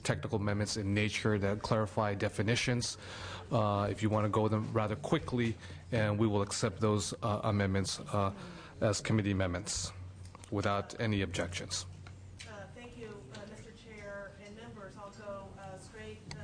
technical amendments in nature that clarify definitions. If you want to go them rather quickly, and we will accept those amendments as committee amendments without any objections. Thank you, Mr. Chair and members. I'll go straight to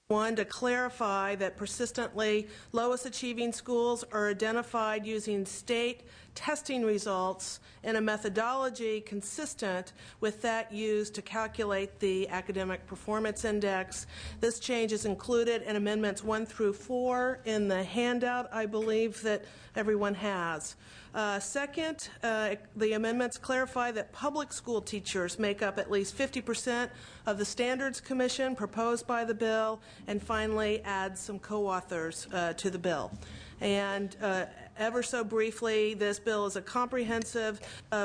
one, to clarify that persistently lowest achieving schools are identified using state testing results and a methodology consistent with that used to calculate the academic performance index. This change is included in amendments 1 through 4 in the handout, I believe, that everyone has. Second, the amendments clarify that public school teachers make up at least 50% of the Standards Commission proposed by the bill, and finally add some co-authors to the bill. And ever so briefly, this bill is a comprehensive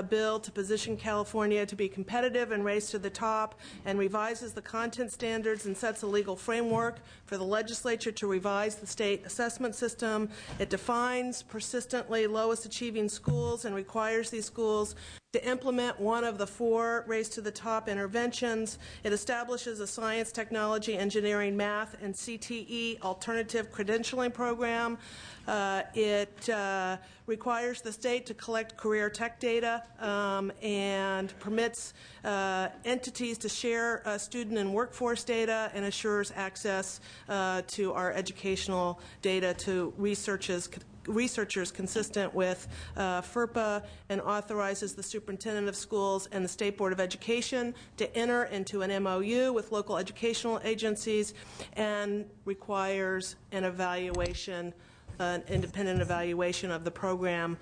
bill to position California to be competitive and race to the top, and revises the content standards and sets a legal framework for the legislature to revise the state assessment system. It defines persistently lowest achieving schools and requires these schools to implement one of the 4 Race to the Top interventions. It establishes a science, technology, engineering, math, and CTE alternative credentialing program. It requires the state to collect career tech data and permits entities to share student and workforce data, and assures access to our educational data to researchers consistent with FERPA, and authorizes the superintendent of schools and the State Board of Education to enter into an MOU with local educational agencies, and requires an evaluation, an independent evaluation of the program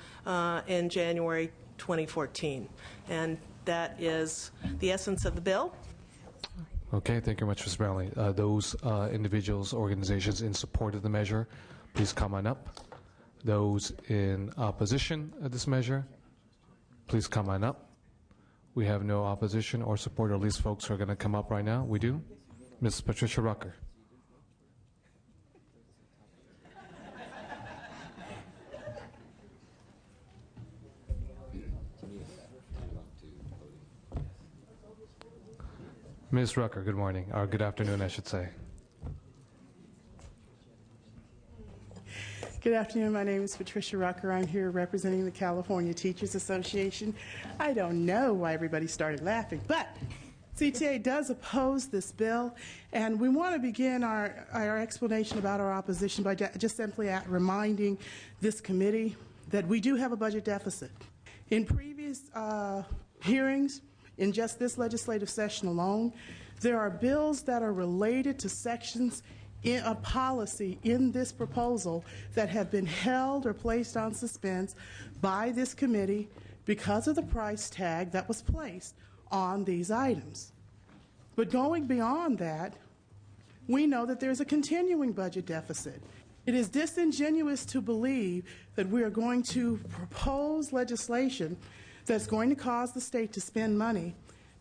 in January 2014. And that is the essence of the bill. Okay, thank you very much, Ms. Brownlee. Those individuals, organizations in support of the measure, please come on up. Those in opposition of this measure, please come on up. We have no opposition or support, or at least folks who are going to come up right now. We do. Ms. Patricia Rucker. Ms. Rucker, good morning, or good afternoon, I should say. Good afternoon. My name is Patricia Rucker. I'm here representing the California Teachers Association. I don't know why everybody started laughing, but CTA does oppose this bill, and we want to begin our explanation about our opposition by just simply reminding this committee that we do have a budget deficit. In previous hearings, in just this legislative session alone, there are bills that are related to sections in a policy in this proposal that have been held or placed on suspense by this committee because of the price tag that was placed on these items. But going beyond that, we know that there's a continuing budget deficit. It is disingenuous to believe that we are going to propose legislation that's going to cause the state to spend money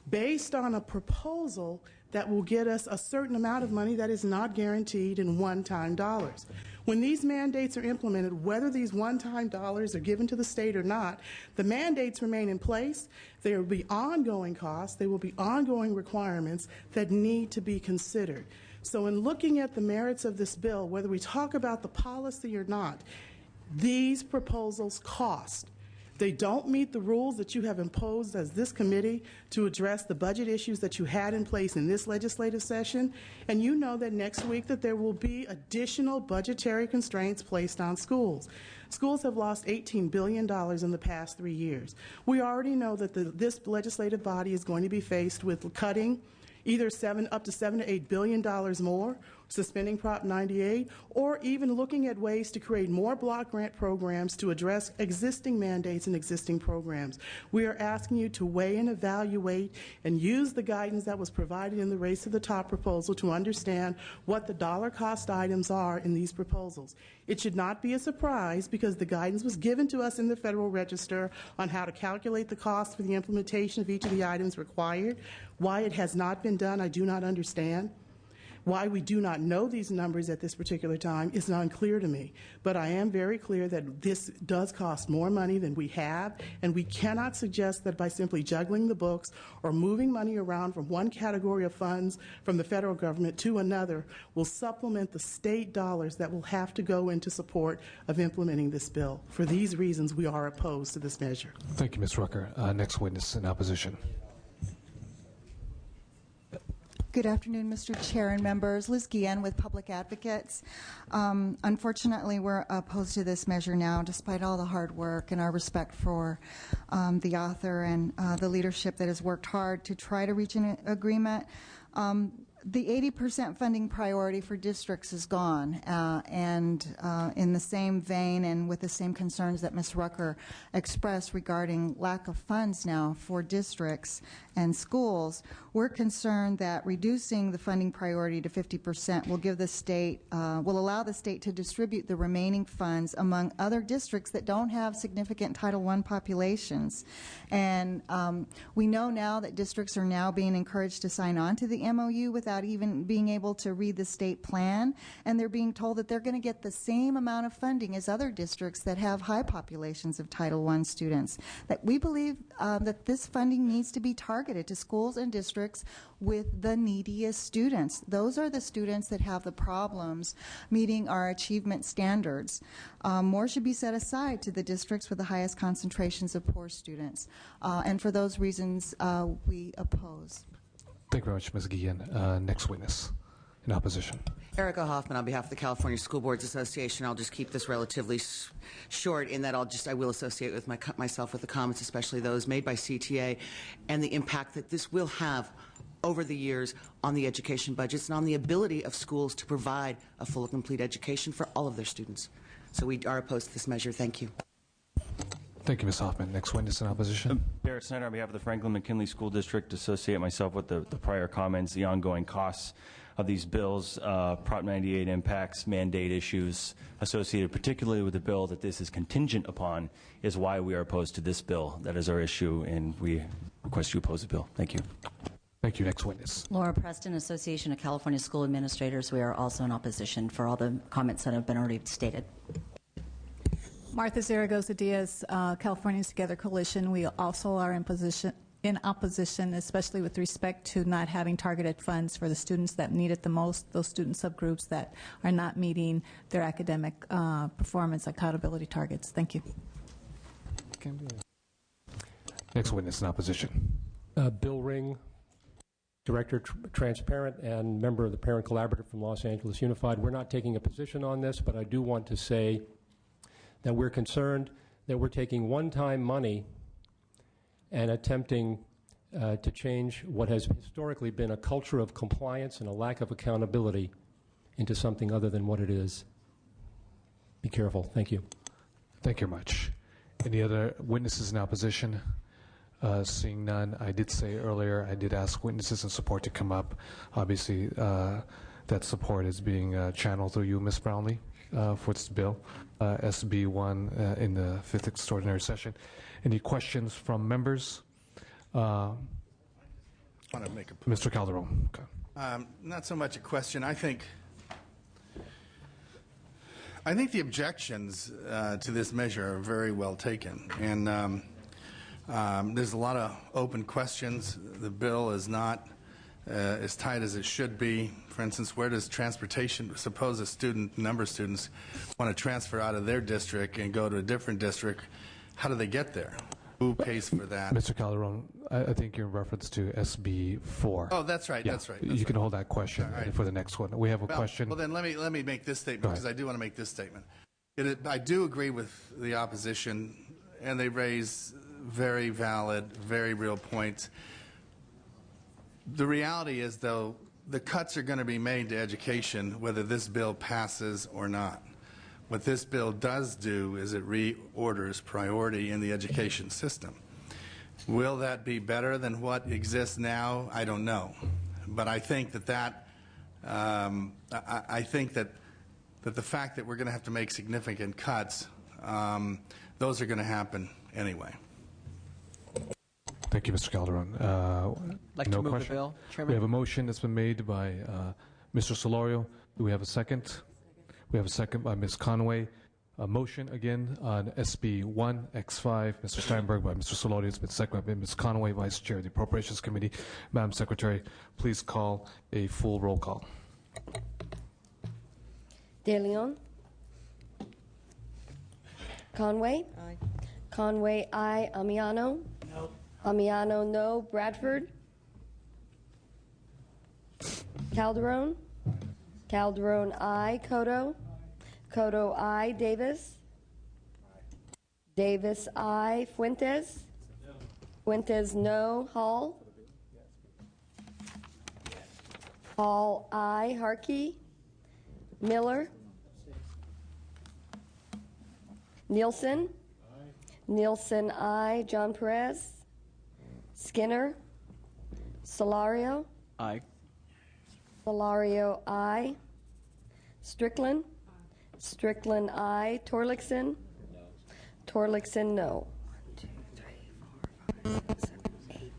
based on a proposal that will get us a certain amount of money that is not guaranteed in one-time dollars. When these mandates are implemented, whether these one-time dollars are given to the state or not, the mandates remain in place. There will be ongoing costs. There will be ongoing requirements that need to be considered. So in looking at the merits of this bill, whether we talk about the policy or not, these proposals cost. They don't meet the rules that you have imposed as this committee to address the budget issues that you had in place in this legislative session. And you know that next week that there will be additional budgetary constraints placed on schools. Schools have lost $18 billion in the past 3 years. We already know that this legislative body is going to be faced with cutting either up to $7 to $8 billion more, suspending Prop 98, or even looking at ways to create more block grant programs to address existing mandates and existing programs. We are asking you to weigh and evaluate and use the guidance that was provided in the Race to the Top proposal to understand what the dollar cost items are in these proposals. It should not be a surprise because the guidance was given to us in the Federal Register on how to calculate the cost for the implementation of each of the items required. Why it has not been done, I do not understand. Why we do not know these numbers at this particular time is unclear to me. But I am very clear that this does cost more money than we have, and we cannot suggest that by simply juggling the books or moving money around from one category of funds from the federal government to another will supplement the state dollars that will have to go into support of implementing this bill. For these reasons, we are opposed to this measure. Thank you, Ms. Rucker. Next witness in opposition. Good afternoon, Mr. Chair and members. Liz Guillen with Public Advocates. Unfortunately, we're opposed to this measure now, despite all the hard work and our respect for the author and the leadership that has worked hard to try to reach an agreement. The 80% funding priority for districts is gone, and in the same vein and with the same concerns that Ms. Rucker expressed regarding lack of funds now for districts and schools, we're concerned that reducing the funding priority to 50% will give the state, will allow the state to distribute the remaining funds among other districts that don't have significant Title I populations. And we know now that districts are now being encouraged to sign on to the MOU without even being able to read the state plan, and they're being told that they're going to get the same amount of funding as other districts that have high populations of Title I students. That we believe that this funding needs to be targeted to schools and districts with the neediest students. Those are the students that have the problems meeting our achievement standards. More should be set aside to the districts with the highest concentrations of poor students. And for those reasons, we oppose. Thank you very much, Ms. Guillen. Next witness in opposition. Erica Hoffman on behalf of the California School Boards Association. I'll just keep this relatively short in that I will associate with myself with the comments, especially those made by CTA, and the impact that this will have over the years on the education budgets and on the ability of schools to provide a full and complete education for all of their students. So we are opposed to this measure. Thank you. Thank you, Ms. Hoffman. Next witness in opposition. Barrett Snyder on behalf of the Franklin McKinley School District. Associate myself with the prior comments, the ongoing costs of these bills, Prop 98 impacts, mandate issues associated particularly with the bill that this is contingent upon is why we are opposed to this bill. That is our issue, and we request you oppose the bill. Thank you. Thank you. Next witness. Laura Preston, Association of California School Administrators. We are also in opposition for all the comments that have been already stated. Martha Zaragoza Diaz, Californians Together Coalition. We also are in opposition, especially with respect to not having targeted funds for the students that need it the most, those student subgroups that are not meeting their academic performance accountability targets. Thank you. Next witness in opposition. Bill Ring, Director Transparent and member of the Parent Collaborative from Los Angeles Unified. We're not taking a position on this, but I do want to say that we're concerned that we're taking one-time money and attempting to change what has historically been a culture of compliance and a lack of accountability into something other than what it is. Be careful. Thank you. Thank you very much. Any other witnesses in opposition? Seeing none, I did say earlier, I did ask witnesses in support to come up. Obviously, that support is being channeled through you, Ms. Brownlee, for this bill, SB 1 in the 5th Extraordinary Session. Any questions from members? Want to make a Mr. Calderon. Okay. Not so much a question. I think the objections to this measure are very well taken, and there's a lot of open questions. The bill is not as tight as it should be. For instance, where does transportation, suppose a number of students want to transfer out of their district and go to a different district, how do they get there? Who pays for that? Mr. Calderon, I think you're in reference to SB 4. Oh, that's right. Yeah. That's right. You can hold that question right. for the next one. We have a question. Well, then let me make this statement, because I do want to make this statement. I do agree with the opposition, and they raise very valid, very real points. The reality is, though, the cuts are going to be made to education whether this bill passes or not. What this bill does do is it reorders priority in the education system. Will that be better than what exists now? I don't know. But I think that I think that the fact that we're going to have to make significant cuts, those are going to happen anyway. Thank you, Mr. Calderon. I'd like to move the bill, Chairman. We have a motion that's been made by Mr. Solorio, do we have a second? We have a second by Ms. Conway. A motion again on SB 1 X5. Mr. Steinberg by Mr. Solorio. It's been seconded by Ms. Conway, Vice Chair of the Appropriations Committee. Madam Secretary, please call a full roll call. De Leon. Conway. Aye. Conway, aye. Amiano. No. Amiano, no. Bradford. Calderon. Calderon, aye. Cotto. Cotto, aye. Davis. Davis, aye. Fuentes. Fuentes, no. Hall. Hall, aye. Harkey. Miller. Nielsen. Nielsen, aye. John Perez. Skinner. Solario. Aye. Solario, aye. Strickland. Strickland, aye. Torlixon. Torlixon, no. 1, 2, 3, 4, 5, 6, 7, 8.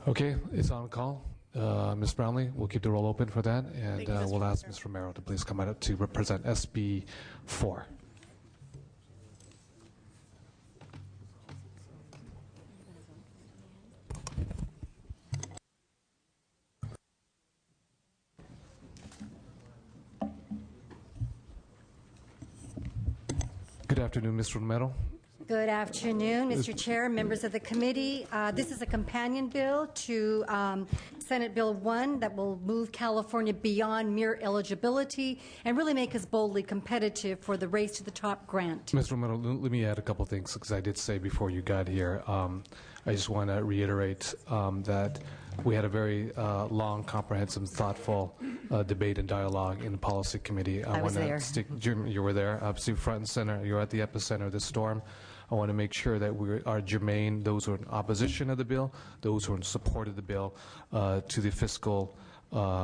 Okay, it's on call. Ms. Brownlee, we'll keep the roll open for that, and we'll ask Ms. Romero to please come out to represent SB 4. Good afternoon, Ms. Romero. Good afternoon, Mr. Chair, members of the committee. This is a companion bill to Senate Bill 1 that will move California beyond mere eligibility and really make us boldly competitive for the Race to the Top grant. Ms. Romero, let me add a couple things, because I did say before you got here, I just want to reiterate that we had a very long, comprehensive, thoughtful debate and dialogue in the policy committee. I was there. Jim, you were there, front and center. You're at the epicenter of the storm. I want to make sure that we are germane, those who are in opposition of the bill, those who are in support of the bill, to the fiscal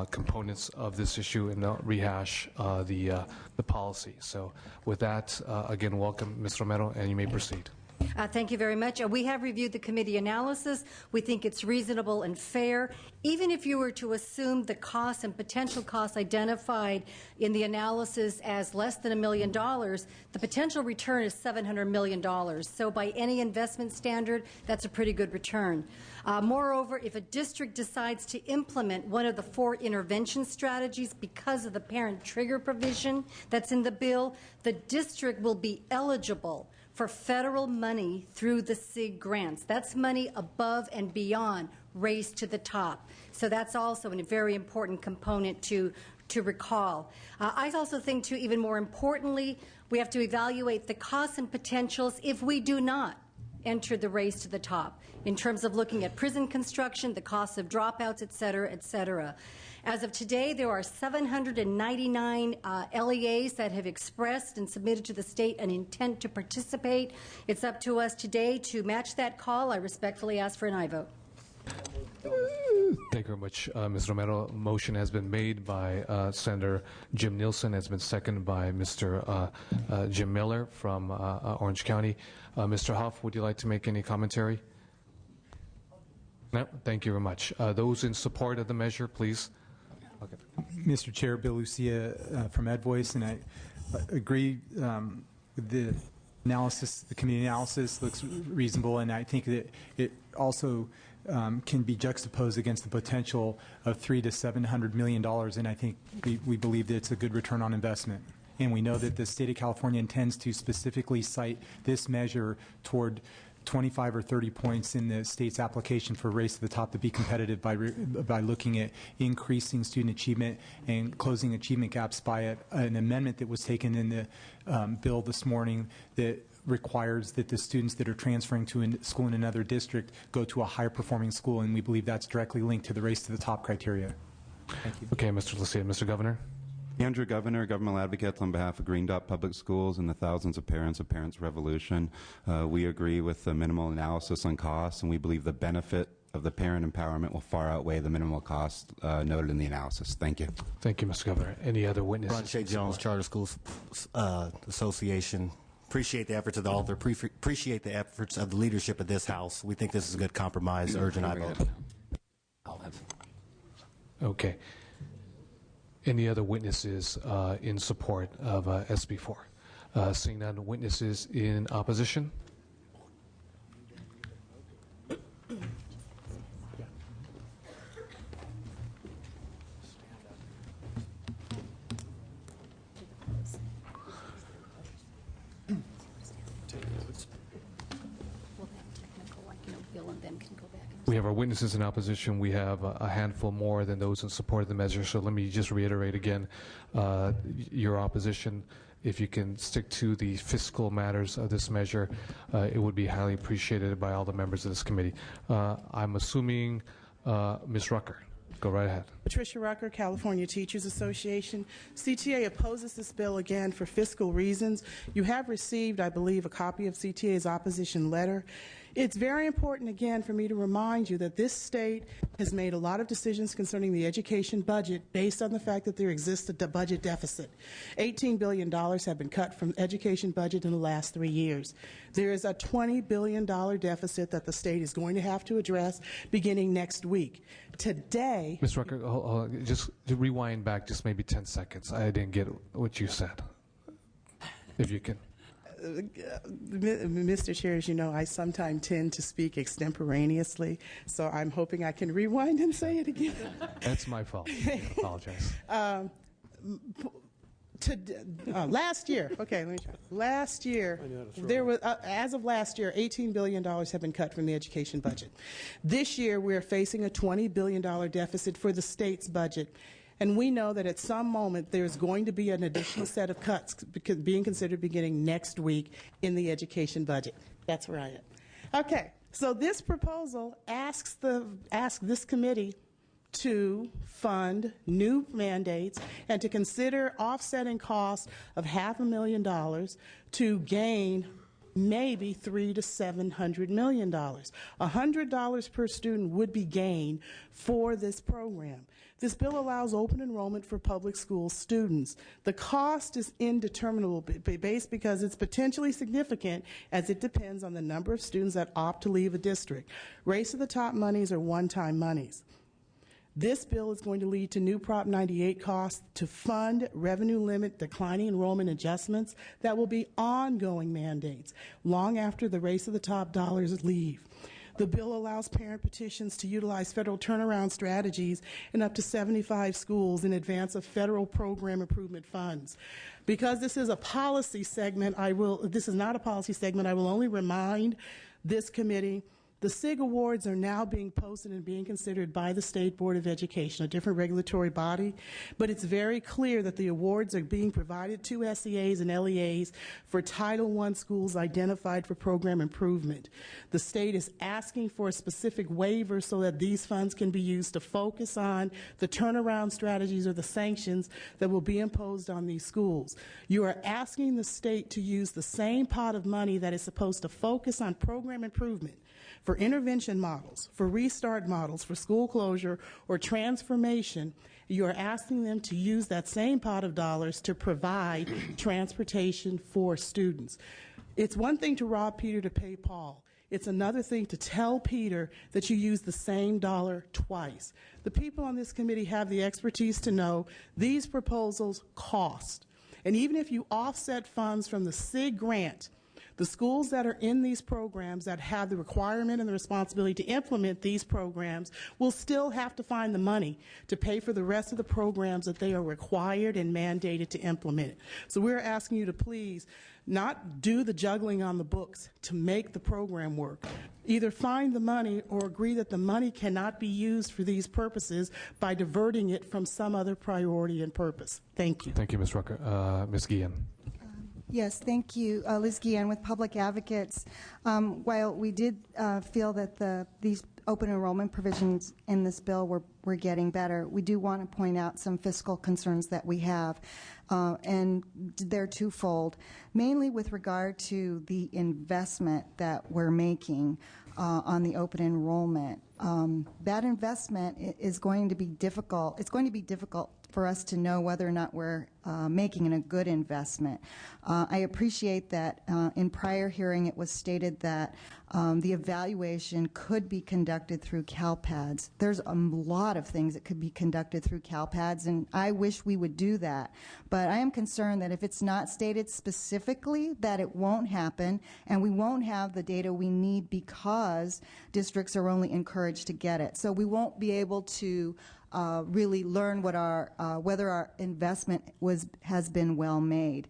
components of this issue, and not rehash the policy. So with that, again, welcome, Ms. Romero, and you may proceed. Thank you very much. We have reviewed the committee analysis. We think it's reasonable and fair. Even if you were to assume the costs and potential costs identified in the analysis as less than $1 million, the potential return is $700 million. So by any investment standard, that's a pretty good return. Moreover, if a district decides to implement one of the 4 intervention strategies because of the parent trigger provision that's in the bill, the district will be eligible for federal money through the SIG grants. That's money above and beyond Race to the Top. So that's also a very important component to recall. I also think, too, even more importantly, we have to evaluate the costs and potentials if we do not enter the Race to the Top, in terms of looking at prison construction, the costs of dropouts, et cetera, et cetera. As of today, there are 799 LEAs that have expressed and submitted to the state an intent to participate. It's up to us today to match that call. I respectfully ask for an aye vote. Thank you very much, Ms. Romero. Motion has been made by Senator Jim Nielsen, has been seconded by Mr. Jim Miller from Orange County. Mr. Huff, would you like to make any commentary? No? Thank you very much. Those in support of the measure, please. Okay. Mr. Chair, Bill Lucia from EdVoice, and I agree with the analysis. The committee analysis looks reasonable, and I think that it also can be juxtaposed against the potential of $300 to $700 million, and I think we believe that it's a good return on investment. And we know that the state of California intends to specifically cite this measure toward 25 or 30 points in the state's application for Race to the Top to be competitive by looking at increasing student achievement and closing achievement gaps by an amendment that was taken in the bill this morning that requires that the students that are transferring to a school in another district go to a higher performing school, and we believe that's directly linked to the Race to the Top criteria. Thank you. Okay, Mr. Lucia. Mr. Governor. Andrew Governor, governmental advocates on behalf of Green Dot Public Schools and the thousands of Parents Revolution. We agree with the minimal analysis on costs, and we believe the benefit of the parent empowerment will far outweigh the minimal cost noted in the analysis. Thank you. Thank you, Mr. Governor. Any other witnesses? Ron Shea Jones, Charter Schools Association. Appreciate the efforts of the author. Appreciate the efforts of the leadership of this House. We think this is a good compromise. Urgent I vote. Okay. Any other witnesses in support of SB 4? Seeing none, witnesses in opposition? We have our witnesses in opposition. We have a handful more than those in support of the measure. So let me just reiterate again your opposition. If you can stick to the fiscal matters of this measure, it would be highly appreciated by all the members of this committee. I'm assuming Ms. Rucker. Go right ahead. Patricia Rucker, California Teachers Association. CTA opposes this bill again for fiscal reasons. You have received, I believe, a copy of CTA's opposition letter. It's very important, again, for me to remind you that this state has made a lot of decisions concerning the education budget based on the fact that there exists a budget deficit. $18 billion have been cut from education budget in the last 3 years. There is a $20 billion deficit that the state is going to have to address beginning next week. Today... Ms. Rucker, hold on, just to rewind back just maybe 10 seconds. I didn't get what you said. If you can. Mr. Chair, as you know, I sometimes tend to speak extemporaneously, so I'm hoping I can rewind and say it again. That's my fault. I apologize. Last year, okay, let me try. Last year, there was, as of last year, $18 billion have been cut from the education budget. This year, we're facing a $20 billion deficit for the state's budget. And we know that at some moment there's going to be an additional set of cuts being considered beginning next week in the education budget. That's where I am. Okay, so this proposal asks this committee to fund new mandates and to consider offsetting costs of $500,000 to gain maybe $300 to $700 million. $100 per student would be gained for this program. This bill allows open enrollment for public school students. The cost is indeterminable based because it's potentially significant as it depends on the number of students that opt to leave a district. Race to the top monies are one-time monies. This bill is going to lead to new Prop 98 costs to fund revenue limit declining enrollment adjustments that will be ongoing mandates long after the race to the top dollars leave. The bill allows parent petitions to utilize federal turnaround strategies in up to 75 schools in advance of federal program improvement funds. Because this is a policy segment, this is not a policy segment, I will only remind this committee the SIG awards are now being posted and being considered by the State Board of Education, a different regulatory body, but it's very clear that the awards are being provided to SEAs and LEAs for Title I schools identified for program improvement. The state is asking for a specific waiver so that these funds can be used to focus on the turnaround strategies or the sanctions that will be imposed on these schools. You are asking the state to use the same pot of money that is supposed to focus on program improvement for intervention models, for restart models, for school closure or transformation. You are asking them to use that same pot of dollars to provide transportation for students. It's one thing to rob Peter to pay Paul. It's another thing to tell Peter that you use the same dollar twice. The people on this committee have the expertise to know these proposals cost. And even if you offset funds from the SIG grant, the schools that are in these programs that have the requirement and the responsibility to implement these programs will still have to find the money to pay for the rest of the programs that they are required and mandated to implement. So we're asking you to please not do the juggling on the books to make the program work. Either find the money or agree that the money cannot be used for these purposes by diverting it from some other priority and purpose. Thank you. Thank you, Ms. Rucker. Ms. Guillen. Yes, thank you. Liz Guillen with Public Advocates. While we did feel that these open enrollment provisions in this bill were getting better, we do want to point out some fiscal concerns that we have, and they're twofold, mainly with regard to the investment that we're making on the open enrollment. That investment is going to be difficult. It's going to be difficult for us to know whether or not we're making a good investment. I appreciate that in prior hearing it was stated that the evaluation could be conducted through CalPADS. There's a lot of things that could be conducted through CalPADS, and I wish we would do that. But I am concerned that if it's not stated specifically, that it won't happen, and we won't have the data we need because districts are only encouraged to get it. So we won't be able to really learn what whether our investment has been well made.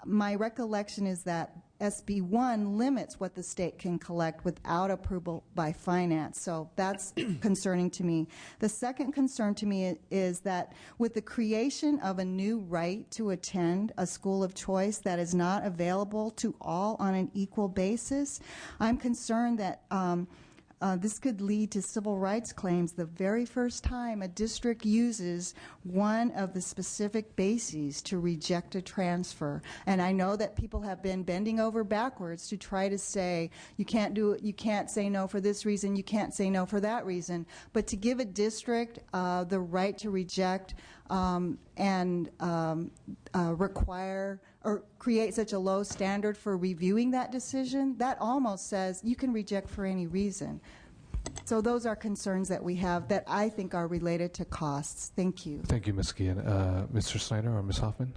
My recollection is that SB 1 limits what the state can collect without approval by finance, so that's concerning to me. The second concern to me is that with the creation of a new right to attend a school of choice that is not available to all on an equal basis, I'm concerned that this could lead to civil rights claims the very first time a district uses one of the specific bases to reject a transfer. And I know that people have been bending over backwards to try to say, you can't do it, you can't say no for this reason, you can't say no for that reason. But to give a district the right to reject and require or create such a low standard for reviewing that decision, that almost says you can reject for any reason. So those are concerns that we have that I think are related to costs. Thank you. Thank you, Ms. Guillen. Mr. Snyder or Ms. Hoffman?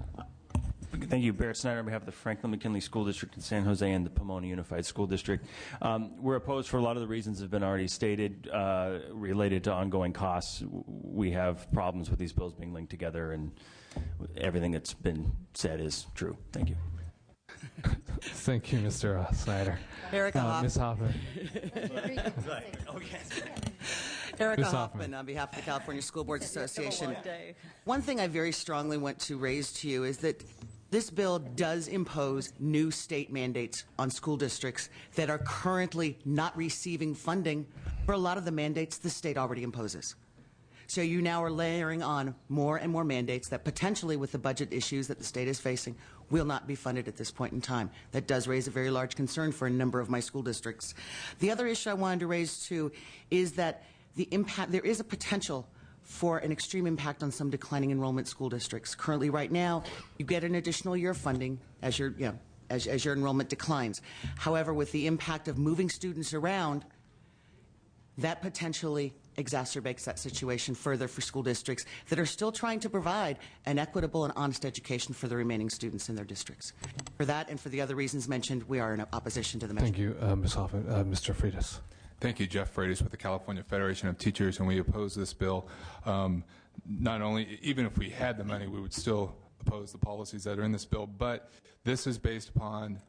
Thank you. Barrett Snyder on behalf of the Franklin McKinley School District in San Jose and the Pomona Unified School District. We're opposed for a lot of the reasons that have been already stated related to ongoing costs. We have problems with these bills being linked together, and everything that's been said is true. Thank you. Thank you, Mr. Snyder. Erica Hoffman. Ms. Hoffman. Erica Ms. Hoffman on behalf of the California School Boards Association. One thing I very strongly want to raise to you is that this bill does impose new state mandates on school districts that are currently not receiving funding for a lot of the mandates the state already imposes. So you now are layering on more and more mandates that potentially, with the budget issues that the state is facing, will not be funded at this point in time. That does raise a very large concern for a number of my school districts. The other issue I wanted to raise, too, is that there is a potential for an extreme impact on some declining enrollment school districts. Currently, right now, you get an additional year of funding as your enrollment declines. However, with the impact of moving students around, that potentially exacerbates that situation further for school districts that are still trying to provide an equitable and honest education for the remaining students in their districts. For that and for the other reasons mentioned, we are in opposition to the measure. Thank you, Ms. Hoffman. Mr. Freitas. Thank you, Jeff Freitas with the California Federation of Teachers, and we oppose this bill. Not only, even if we had the money, we would still oppose the policies that are in this bill, but this is based upon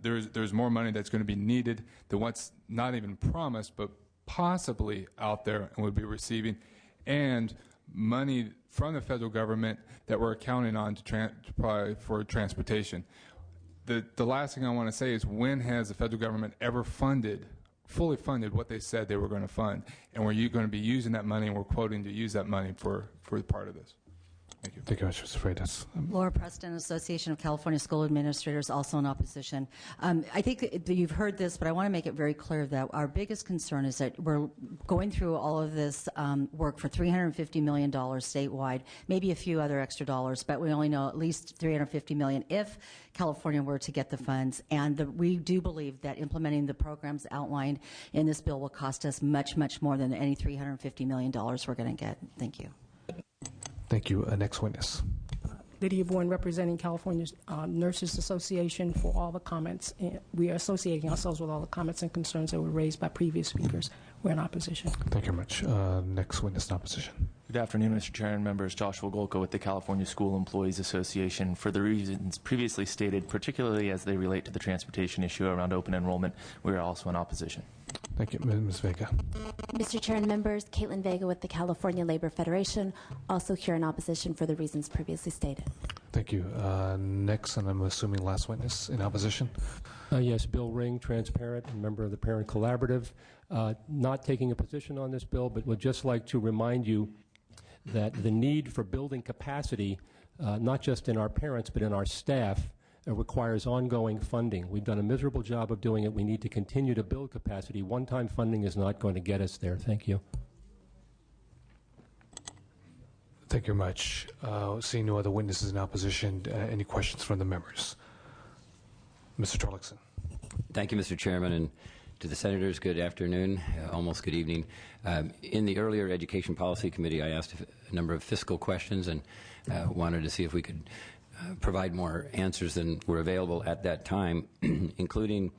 there's more money that's going to be needed than what's not even promised, but possibly out there and would be receiving, and money from the federal government that we're counting on for transportation. The last thing I want to say is, when has the federal government ever fully funded what they said they were going to fund? And we're going to be using that money, and we're quoting to use that money for part of this. Thank you. Thank you, Mr. Freitas. Laura Preston, Association of California School Administrators, also in opposition. I think that you've heard this, but I want to make it very clear that our biggest concern is that we're going through all of this work for $350 million statewide, maybe a few other extra dollars, but we only know at least $350 million if California were to get the funds. And we do believe that implementing the programs outlined in this bill will cost us much, much more than any $350 million we're going to get. Thank you. Thank you. Next witness. Lydia Bourne, representing California Nurses Association, for all the comments. We are associating ourselves with all the comments and concerns that were raised by previous speakers. We're in opposition. Thank you very much. Next witness in opposition. Good afternoon, Mr. Chair and members. Joshua Golka with the California School Employees Association. For the reasons previously stated, particularly as they relate to the transportation issue around open enrollment, we are also in opposition. Thank you. Ms. Vega. Mr. Chair and members, Caitlin Vega with the California Labor Federation, also here in opposition for the reasons previously stated. Thank you. Next, and I'm assuming last witness in opposition. Yes, Bill Ring, transparent and member of the Parent Collaborative. Not taking a position on this bill, but would just like to remind you that the need for building capacity, not just in our parents, but in our staff, requires ongoing funding. We've done a miserable job of doing it. We need to continue to build capacity. One-time funding is not going to get us there. Thank you. Thank you very much. Seeing no other witnesses in opposition, any questions from the members? Mr. Torlakson. Thank you, Mr. Chairman, and to the senators, good afternoon, almost good evening. In the earlier Education Policy Committee, I asked a number of fiscal questions and wanted to see if we could provide more answers than were available at that time, including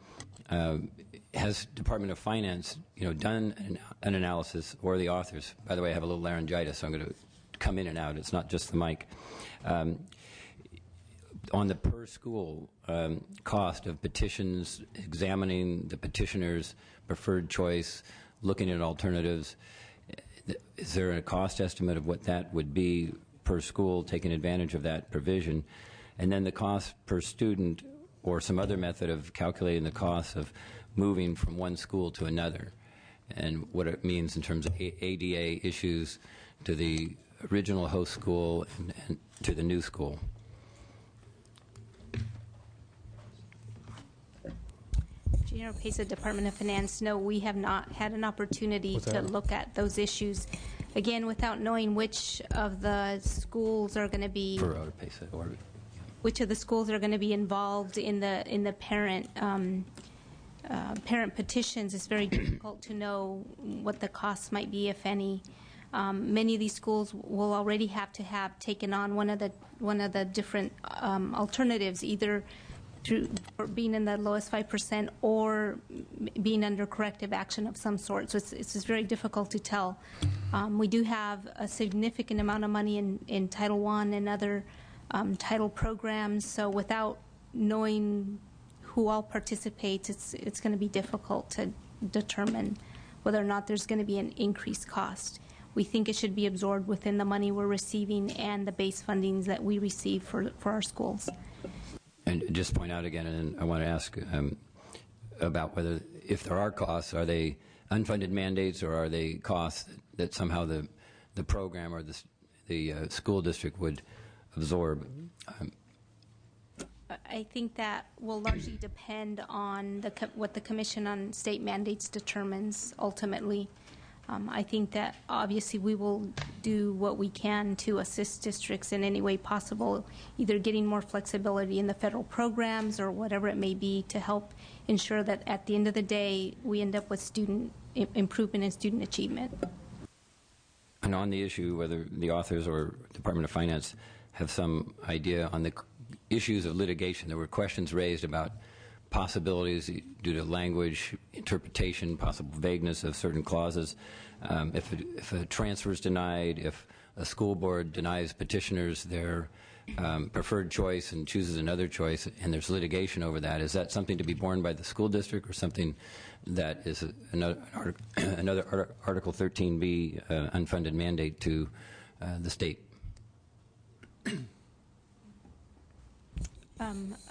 has Department of Finance, done an analysis, or the authors? By the way, I have a little laryngitis, so I'm going to come in and out. It's not just the mic. On the per school cost of petitions, examining the petitioner's preferred choice, looking at alternatives, is there a cost estimate of what that would be per school, taking advantage of that provision? And then the cost per student, or some other method of calculating the cost of moving from one school to another, and what it means in terms of ADA issues to the original host school and to the new school. Gina Pesa, Department of Finance. No, we have not had an opportunity to look at those issues. Again, without knowing which of the schools are going to be which of the schools are going to be involved in the parent petitions, it's very difficult to know what the costs might be, if any. Many of these schools will already have to have taken on one of the different alternatives, either through being in the lowest 5% or being under corrective action of some sort. So it's just very difficult to tell. We do have a significant amount of money in Title I and other title programs. So without knowing who all participates, it's going to be difficult to determine whether or not there's going to be an increased cost. We think it should be absorbed within the money we're receiving and the base fundings that we receive for our schools. And just point out again, and I want to ask about whether, if there are costs, are they unfunded mandates, or are they costs that somehow the program or the school district would absorb? I think that will largely depend on what the Commission on State Mandates determines ultimately. I think that obviously we will do what we can to assist districts in any way possible, either getting more flexibility in the federal programs or whatever it may be, to help ensure that at the end of the day we end up with student improvement and student achievement. And on the issue, whether the authors or Department of Finance have some idea on the issues of litigation, there were questions raised about possibilities due to language, interpretation, possible vagueness of certain clauses. If a transfer is denied, if a school board denies petitioners their preferred choice and chooses another choice, and there's litigation over that, is that something to be borne by the school district, or something that is another Article 13B unfunded mandate to the state?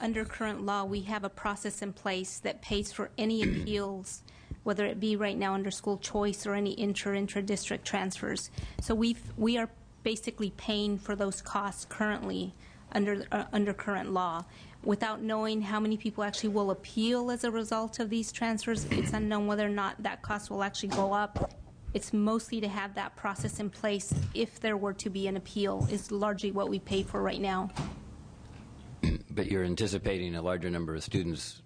Under current law, we have a process in place that pays for any appeals, whether it be right now under school choice or any intra-district transfers. So we are basically paying for those costs currently under current law. Without knowing how many people actually will appeal as a result of these transfers, it's unknown whether or not that cost will actually go up. It's mostly to have that process in place if there were to be an appeal, is largely what we pay for right now. But you're anticipating a larger number of students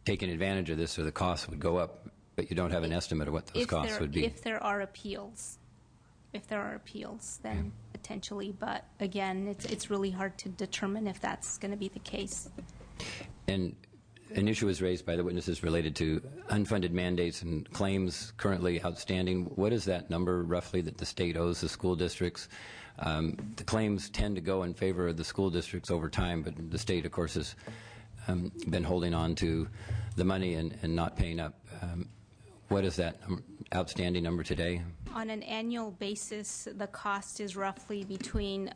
taking advantage of this, so the costs would go up, but you don't have an estimate of what those costs would be. If there are appeals. If there are appeals, then potentially. But again, it's really hard to determine if that's going to be the case. And an issue was raised by the witnesses related to unfunded mandates and claims currently outstanding. What is that number roughly that the state owes the school districts? The claims tend to go in favor of the school districts over time, but the state, of course, has been holding on to the money and not paying up. What is that outstanding number today? On an annual basis, the cost is roughly between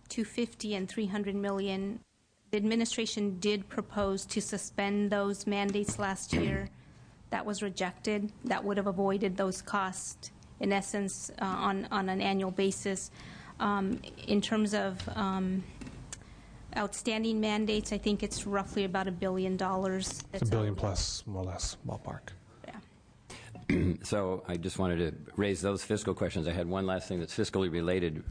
250 and 300 million. The administration did propose to suspend those mandates last year. That was rejected. That would have avoided those costs, in essence, on an annual basis. In terms of outstanding mandates, I think it's roughly about $1 billion. It's $1 billion plus, more or less, ballpark. So I just wanted to raise those fiscal questions. I had one last thing that's fiscally related,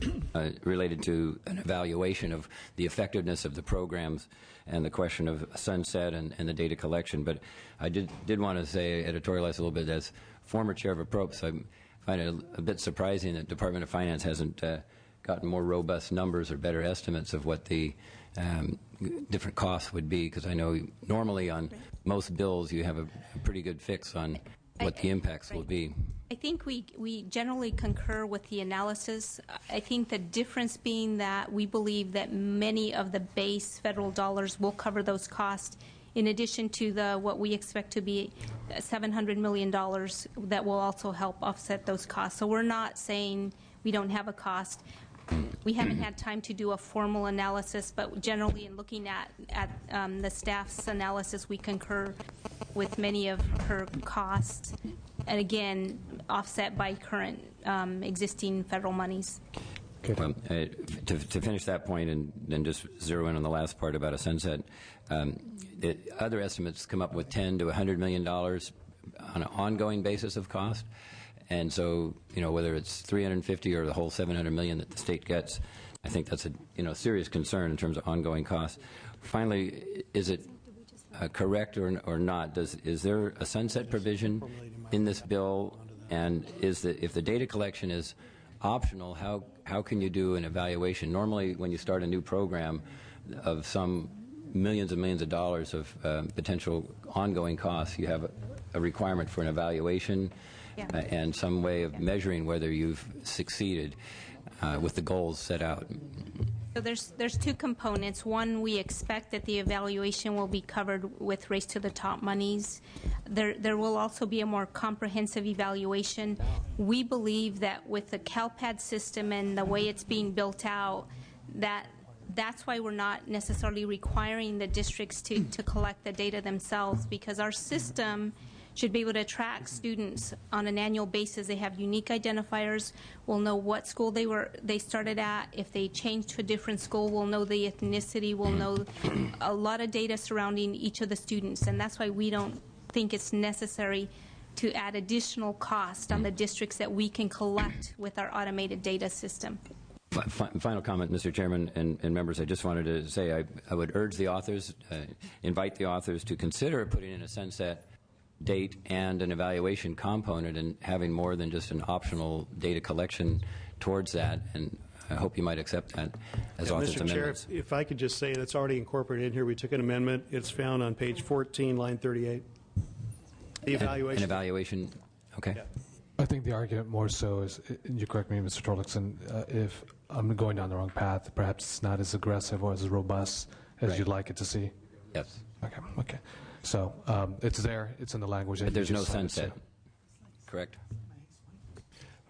related to an evaluation of the effectiveness of the programs and the question of sunset and the data collection. But I did want to say, editorialize a little bit, as former chair of Approps, I find it a bit surprising that Department of Finance hasn't gotten more robust numbers or better estimates of what the different costs would be, because I know normally on most bills you have a pretty good fix on what the impacts will be. I think we generally concur with the analysis. I think the difference being that we believe that many of the base federal dollars will cover those costs, in addition to what we expect to be $700 million that will also help offset those costs. So we're not saying we don't have a cost. We haven't had time to do a formal analysis, but generally in looking at the staff's analysis, we concur with many of her costs, and again, offset by current existing federal monies. Well, to finish that point and then just zero in on the last part about a sunset, other estimates come up with $10 to $100 million on an ongoing basis of cost. And so, whether it's 350 or the whole 700 million that the state gets, I think that's a serious concern in terms of ongoing costs. Finally, is it correct or not? Is there a sunset provision in this bill? And if the data collection is optional, how can you do an evaluation? Normally, when you start a new program of some millions and millions of dollars of potential ongoing costs, you have a requirement for an evaluation. And some way of measuring whether you've succeeded with the goals set out. So there's two components. One, we expect that the evaluation will be covered with Race to the Top monies. There will also be a more comprehensive evaluation. We believe that with the CalPAD system and the way it's being built out, that's why we're not necessarily requiring the districts to collect the data themselves, because our system should be able to track students on an annual basis. They have unique identifiers. We'll know what school they started at. If they changed to a different school, we'll know the ethnicity. We'll know a lot of data surrounding each of the students, and that's why we don't think it's necessary to add additional cost on the districts that we can collect with our automated data system. Final comment, Mr. Chairman and members. I just wanted to say I would urge the authors, invite the authors to consider putting in a sunset date and an evaluation component and having more than just an optional data collection towards that. And I hope you might accept that as authors' amendments. Mr. Chair, if I could just say that's already incorporated in here. We took an amendment. It's found on page 14, line 38. The evaluation. An evaluation, okay. Yeah. I think the argument more so is, and you correct me, Mr. Torlakson, if I'm going down the wrong path, perhaps it's not as aggressive or as robust as you'd like it to see. Yes. Okay. So it's there. It's in the language. But there's no sunset, correct?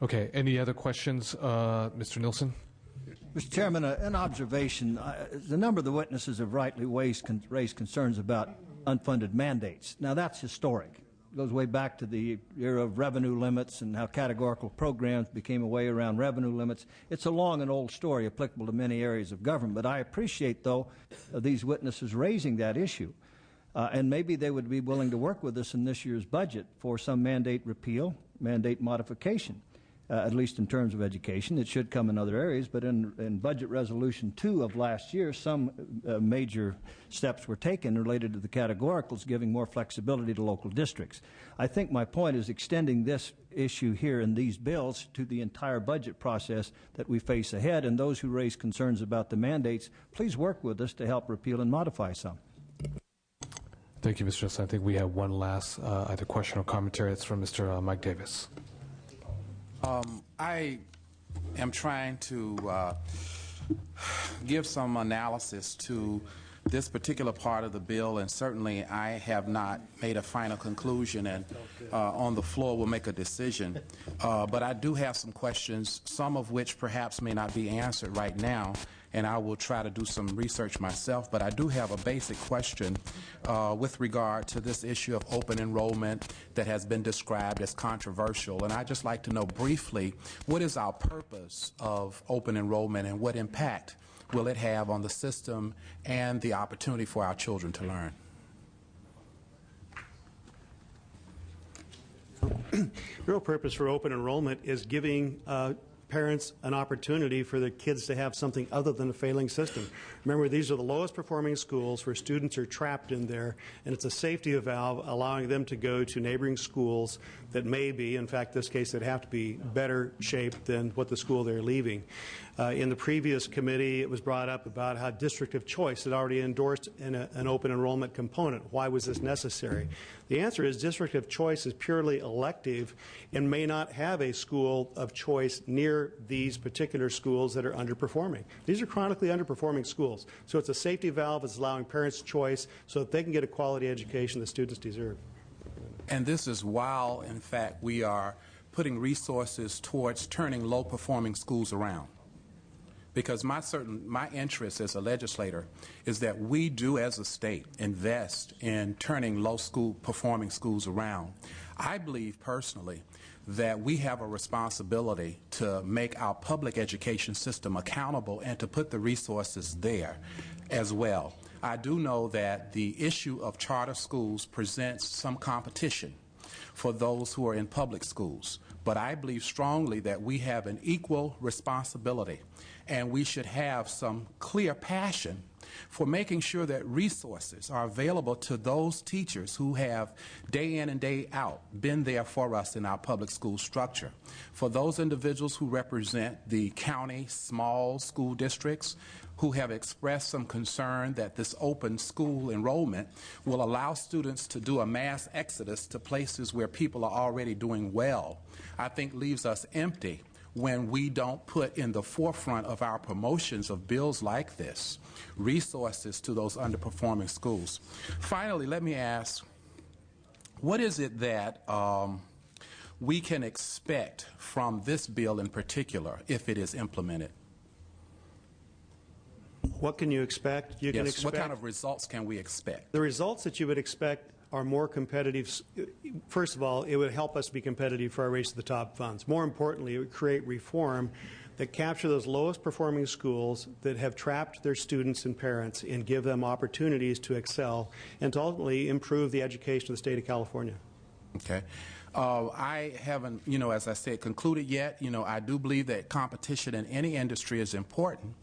Okay. Any other questions, Mr. Nielsen? Mr. Chairman, an observation. The number of the witnesses have rightly raised concerns about unfunded mandates. Now, that's historic. It goes way back to the era of revenue limits and how categorical programs became a way around revenue limits. It's a long and old story applicable to many areas of government. But I appreciate, though, these witnesses raising that issue. And maybe they would be willing to work with us in this year's budget for some mandate repeal, mandate modification, at least in terms of education. It should come in other areas, but in Budget Resolution 2 of last year, some major steps were taken related to the categoricals, giving more flexibility to local districts. I think my point is extending this issue here in these bills to the entire budget process that we face ahead, and those who raise concerns about the mandates, please work with us to help repeal and modify some. Thank you, Mr. Nielsen. I think we have one last either question or commentary. It's from Mr. Mike Davis. I am trying to give some analysis to this particular part of the bill, and certainly I have not made a final conclusion, and on the floor we'll make a decision. But I do have some questions, some of which perhaps may not be answered right now, and I will try to do some research myself. But I do have a basic question with regard to this issue of open enrollment that has been described as controversial. And I'd just like to know briefly, what is our purpose of open enrollment, and what impact will it have on the system and the opportunity for our children to learn? The real purpose for open enrollment is giving parents an opportunity for their kids to have something other than a failing system. Remember, these are the lowest performing schools where students are trapped in there, and it's a safety valve allowing them to go to neighboring schools that may be, in fact, this case, that have to be better shaped than what the school they're leaving. In the previous committee, it was brought up about how district of choice had already endorsed an open enrollment component. Why was this necessary? The answer is district of choice is purely elective and may not have a school of choice near these particular schools that are underperforming. These are chronically underperforming schools. So it's a safety valve. It's allowing parents choice so that they can get a quality education that students deserve. And this is while, in fact, we are putting resources towards turning low-performing schools around. Because my interest as a legislator is that we do, as a state, invest in turning low-performing schools around. I believe personally that we have a responsibility to make our public education system accountable and to put the resources there as well. I do know that the issue of charter schools presents some competition for those who are in public schools, but I believe strongly that we have an equal responsibility, and we should have some clear passion for making sure that resources are available to those teachers who have day in and day out been there for us in our public school structure. For those individuals who represent the county small school districts who have expressed some concern that this open school enrollment will allow students to do a mass exodus to places where people are already doing well, I think leaves us empty when we don't put in the forefront of our promotions of bills like this resources to those underperforming schools. Finally, let me ask, what is it that we can expect from this bill in particular if it is implemented? What can you expect? You can expect, what kind of results can we expect? The results that you would expect are more competitive. First of all, it would help us be competitive for our Race to the Top funds. More importantly, it would create reform that capture those lowest performing schools that have trapped their students and parents and give them opportunities to excel and to ultimately improve the education of the state of California. Okay. I haven't, as I said, concluded yet. I do believe that competition in any industry is important.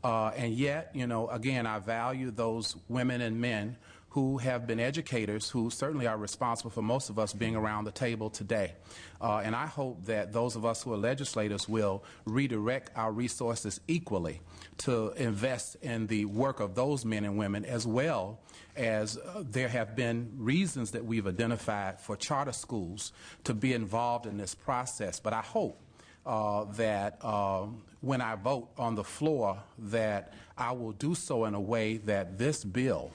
And yet, again, I value those women and men who have been educators who certainly are responsible for most of us being around the table today. And I hope that those of us who are legislators will redirect our resources equally to invest in the work of those men and women, as well as there have been reasons that we've identified for charter schools to be involved in this process. But I hope that when I vote on the floor that I will do so in a way that this bill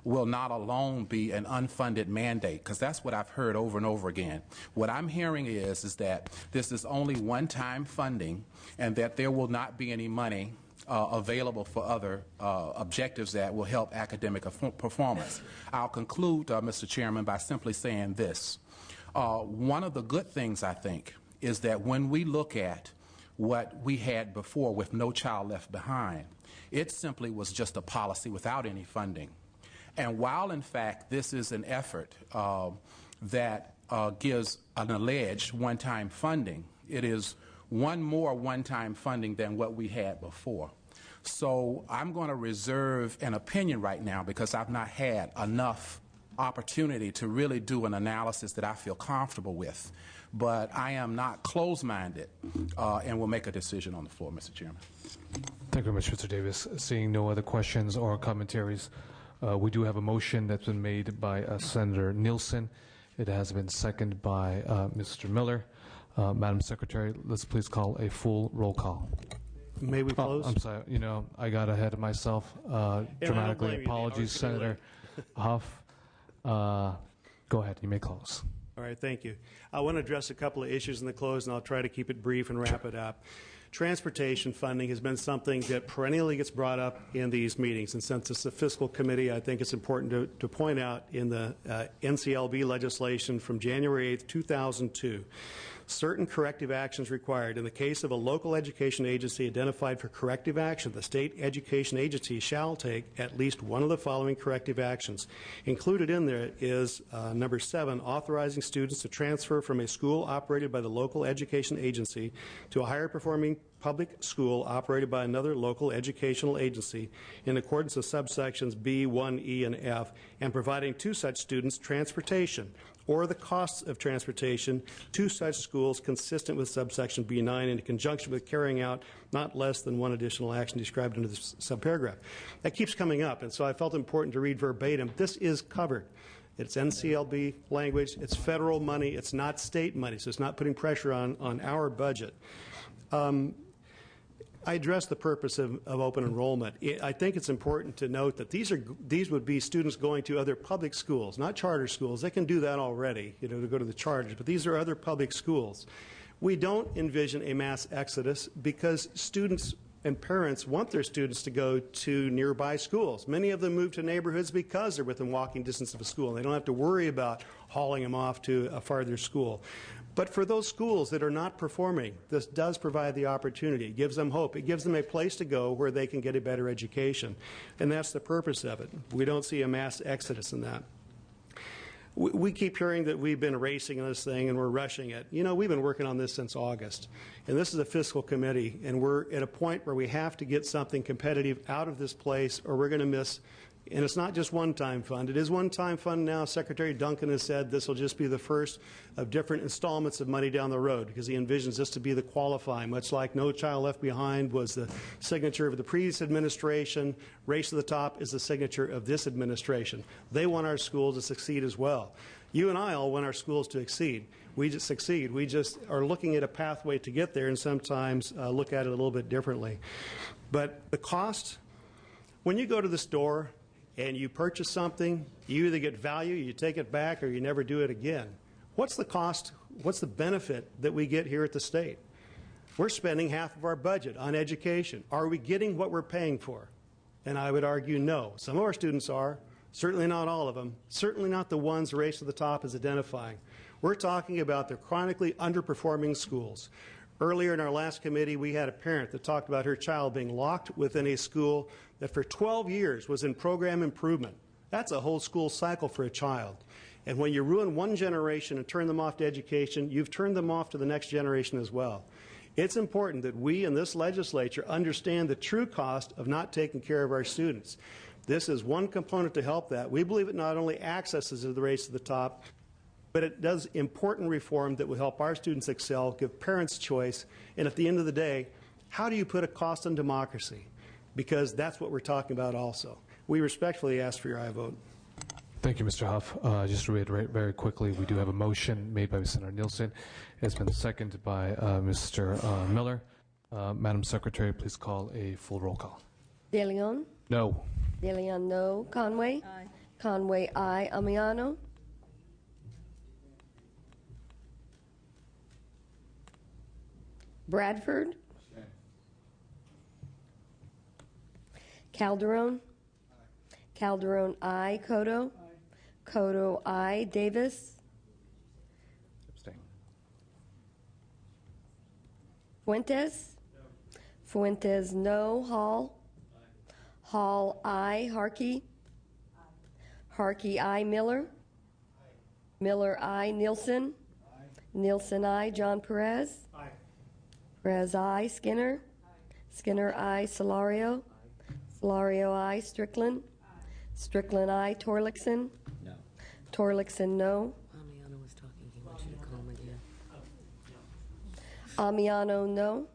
will not alone be an unfunded mandate, because that's what I've heard over and over again. What I'm hearing is that this is only one-time funding and that there will not be any money available for other objectives that will help academic performance. I'll conclude, Mr. Chairman, by simply saying this. One of the good things, I think, is that when we look at what we had before with No Child Left Behind, it simply was just a policy without any funding. And while, in fact, this is an effort that gives an alleged one-time funding, it is one more one-time funding than what we had before. So I'm going to reserve an opinion right now because I've not had enough opportunity to really do an analysis that I feel comfortable with. But I am not closed-minded and will make a decision on the floor, Mr. Chairman. Thank you very much, Mr. Davis. Seeing no other questions or commentaries, we do have a motion that's been made by Senator Nielsen. It has been seconded by Mr. Miller. Madam Secretary, let's please call a full roll call. May we close? I'm sorry. You know, I got ahead of myself. Dramatically. blame you, Apologies, Dave. I was Senator Huff. Go ahead. You may close. All right, thank you. I want to address a couple of issues in the close, and I'll try to keep it brief and wrap it up. Transportation funding has been something that perennially gets brought up in these meetings, and since it's a fiscal committee, I think it's important to point out in the NCLB legislation from January 8th, 2002, certain corrective actions required. In the case of a local education agency identified for corrective action, the state education agency shall take at least one of the following corrective actions. Included in there is number 7, authorizing students to transfer from a school operated by the local education agency to a higher performing public school operated by another local educational agency in accordance with subsections B, 1, E, and F, and providing to such students transportation or the costs of transportation to such schools consistent with subsection B9 in conjunction with carrying out not less than one additional action described under this subparagraph. That keeps coming up, and so I felt important to read verbatim. This is covered. It's NCLB language. It's federal money. It's not state money, so it's not putting pressure on our budget. I addressed the purpose of open enrollment. I think it's important to note that these would be students going to other public schools, not charter schools. They can do that already, you know, to go to the charters, but these are other public schools. We don't envision a mass exodus because students and parents want their students to go to nearby schools. Many of them move to neighborhoods because they're within walking distance of a school. They don't have to worry about hauling them off to a farther school. But for those schools that are not performing, this does provide the opportunity. It gives them hope. It gives them a place to go where they can get a better education. And that's the purpose of it. We don't see a mass exodus in that. We keep hearing that we've been racing this thing and we're rushing it. You know, we've been working on this since August. And this is a fiscal committee, and we're at a point where we have to get something competitive out of this place or we're going to miss. And it's not just one-time fund. It is one-time fund now. Secretary Duncan has said this will just be the first of different installments of money down the road because he envisions this to be the qualifying, much like No Child Left Behind was the signature of the previous administration. Race to the Top is the signature of this administration. They want our schools to succeed as well. You and I all want our schools to succeed. We just succeed. We just are looking at a pathway to get there and sometimes look at it a little bit differently. But the cost, when you go to the store and you purchase something, you either get value, you take it back, or you never do it again. What's the cost? What's the benefit that we get here at the state? We're spending half of our budget on education. Are we getting what we're paying for? And I would argue no. Some of our students are, certainly not all of them, certainly not the ones Race to the Top is identifying. We're talking about the chronically underperforming schools. Earlier in our last committee, we had a parent that talked about her child being locked within a school that for 12 years was in program improvement. That's a whole school cycle for a child. And when you ruin one generation and turn them off to education, you've turned them off to the next generation as well. It's important that we in this legislature understand the true cost of not taking care of our students. This is one component to help that. We believe it not only accesses the Race to the Top, but it does important reform that will help our students excel, give parents choice, and at the end of the day, how do you put a cost on democracy? Because that's what we're talking about also. We respectfully ask for your aye vote. Thank you, Mr. Huff. Just to reiterate very quickly, we do have a motion made by Senator Nielsen. It's been seconded by Mr. Miller. Madam Secretary, please call a full roll call. De Leon? No. De Leon, no. Conway? Aye. Conway, aye. Amiano? Bradford? Calderon? Aye. Calderon, aye. Cotto? Aye. Cotto, aye. Davis? Abstain. Fuentes? No. Fuentes, no. Hall? Aye. Hall, aye. Harkey? Aye. Harkey, aye. Miller? Aye. Miller, aye. Nielsen? Aye. Nielsen, aye. John Perez? Aye. Perez, aye. Skinner? Aye. Skinner, aye. Solario? Solario, aye. Strickland? Aye. Strickland, aye. Torlixon? No. Torlixon, no. Amiano was talking. He wants you to call him again. Amiano, no.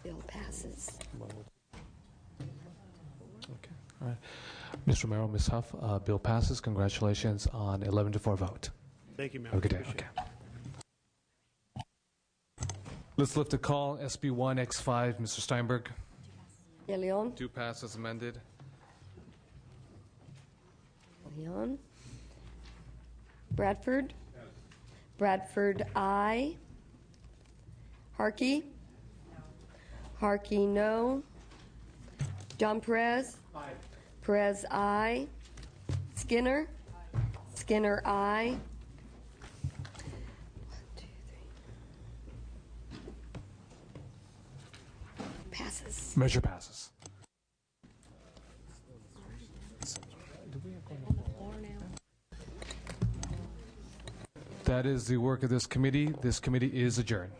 Bill passes. Okay. All right. Ms. Romero, Ms. Huff, bill passes. Congratulations on 11-4 vote. Thank you, ma'am. Have a good day. Appreciate Okay. Let's lift a call. SB 1X5, Mr. Steinberg. De Leon. Do pass as amended. Leon. Bradford. Bradford, aye. Harkey. Harkey, no. John Perez. Perez, aye. Skinner. Skinner, aye. 1, 2, 3. Passes. Measure passes. That is the work of this committee. This committee is adjourned.